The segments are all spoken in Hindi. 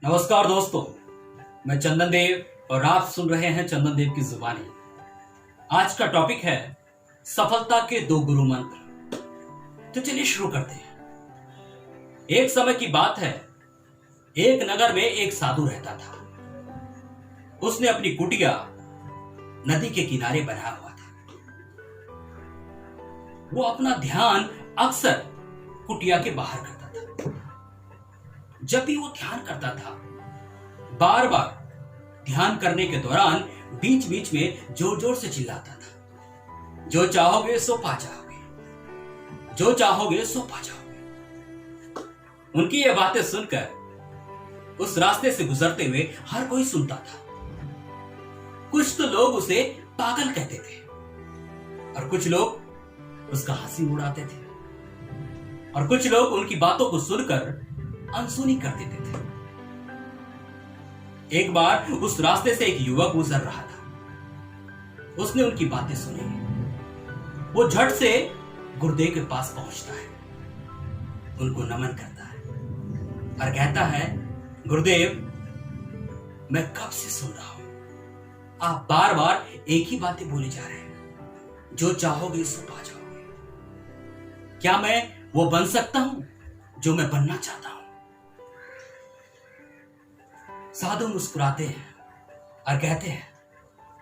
नमस्कार दोस्तों, मैं चंदन देव और आप सुन रहे हैं चंदन देव की जुबानी। आज का टॉपिक है सफलता के 2 गुरु मंत्र। तो चलिए शुरू करते हैं। एक समय की बात है, एक नगर में एक साधु रहता था। उसने अपनी कुटिया नदी के किनारे बनाया हुआ था। वो अपना ध्यान अक्सर कुटिया के बाहर करता था। जब भी वो ध्यान करता था, बार बार ध्यान करने के दौरान बीच बीच में जोर जोर से चिल्लाता था, जो चाहोगे सो पा जाओगे, जो चाहोगे सो पा जाओगे। उनकी ये बातें सुनकर उस रास्ते से गुजरते हुए हर कोई सुनता था। कुछ तो लोग उसे पागल कहते थे और कुछ लोग उसका हंसी उड़ाते थे और कुछ लोग उनकी बातों को सुनकर अनसुनी कर देते थे। एक बार उस रास्ते से एक युवक गुजर रहा था। उसने उनकी बातें सुनी। वो झट से गुरुदेव के पास पहुंचता है, उनको नमन करता है और कहता है, गुरुदेव, मैं कब से सुन रहा हूं, आप बार बार एक ही बातें बोले जा रहे हैं, जो चाहोगे सो पा जाओगे। क्या मैं वो बन सकता हूं जो मैं बनना चाहता हूं? साधु मुस्कुराते हैं और कहते हैं,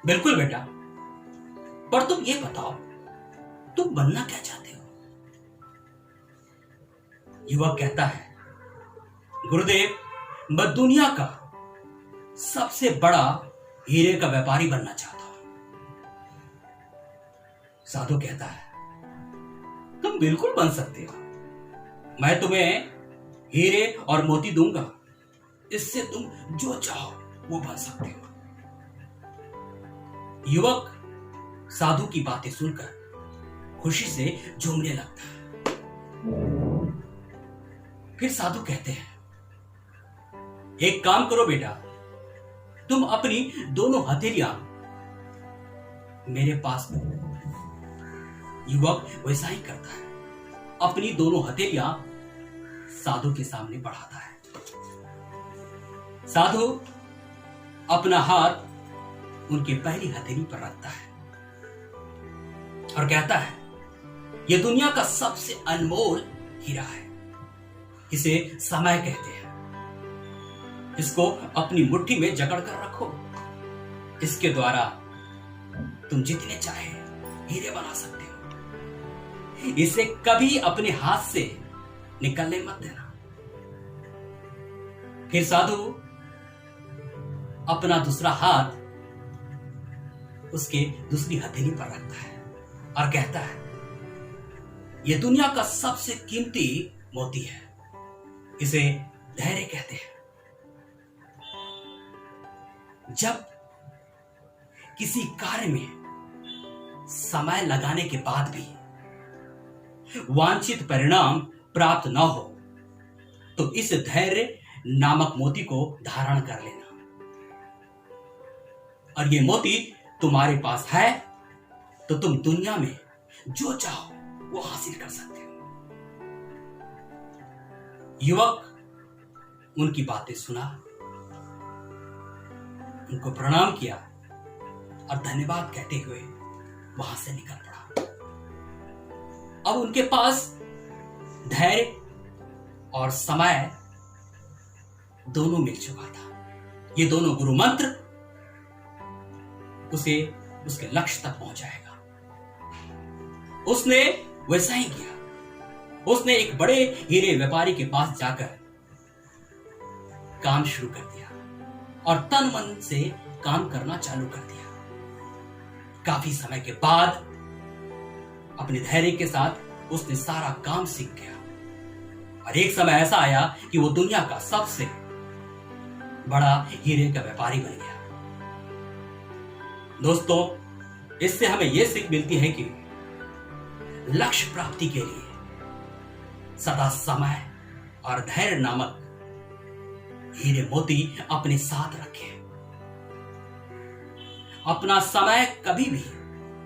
बिल्कुल बेटा, पर तुम ये बताओ, तुम बनना क्या चाहते हो? युवक कहता है, गुरुदेव, मैं दुनिया का सबसे बड़ा हीरे का व्यापारी बनना चाहता हूं। साधु कहता है, तुम बिल्कुल बन सकते हो। मैं तुम्हें हीरे और मोती दूंगा, इससे तुम जो चाहो वो बन सकते हो। युवक साधु की बातें सुनकर खुशी से झूमने लगता है। फिर साधु कहते हैं, एक काम करो बेटा, तुम अपनी दोनों हथेलियां मेरे पास दो। युवक वैसा ही करता है, अपनी दोनों हथेलियां साधु के सामने बढ़ाता है। साधु अपना हाथ उनकी पहली हथेली पर रखता है और कहता है, यह दुनिया का सबसे अनमोल हीरा है, इसे समय कहते हैं। इसको अपनी मुट्ठी में जकड़ कर रखो। इसके द्वारा तुम जितने चाहे हीरे बना सकते हो। इसे कभी अपने हाथ से निकलने मत देना। फिर साधु अपना दूसरा हाथ उसके दूसरी हथेली पर रखता है और कहता है, यह दुनिया का सबसे कीमती मोती है, इसे धैर्य कहते हैं। जब किसी कार्य में समय लगाने के बाद भी वांछित परिणाम प्राप्त न हो, तो इस धैर्य नामक मोती को धारण कर लेना। और ये मोती तुम्हारे पास है तो तुम दुनिया में जो चाहो वो हासिल कर सकते हो। युवक उनकी बातें सुना, उनको प्रणाम किया और धन्यवाद कहते हुए वहां से निकल पड़ा। अब उनके पास धैर्य और समय दोनों मिल चुका था। ये दोनों गुरु मंत्र उसे उसके लक्ष्य तक पहुंचाएगा। उसने वैसा ही किया। उसने एक बड़े हीरे व्यापारी के पास जाकर काम शुरू कर दिया और तन मन से काम करना चालू कर दिया। काफी समय के बाद अपने धैर्य के साथ उसने सारा काम सीख गया और एक समय ऐसा आया कि वो दुनिया का सबसे बड़ा हीरे का व्यापारी बन गया। दोस्तों, इससे हमें यह सीख मिलती है कि लक्ष्य प्राप्ति के लिए सदा समय और धैर्य नामक हीरे मोती अपने साथ रखें। अपना समय कभी भी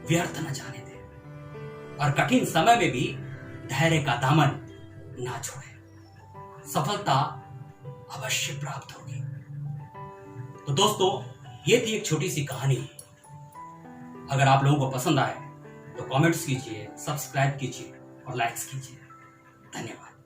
व्यर्थ न जाने दें और कठिन समय में भी धैर्य का दामन ना छोड़ें। सफलता अवश्य प्राप्त होगी। तो दोस्तों, ये थी एक छोटी सी कहानी। अगर आप लोगों को पसंद आए तो कमेंट्स कीजिए, सब्सक्राइब कीजिए और लाइक्स कीजिए। धन्यवाद।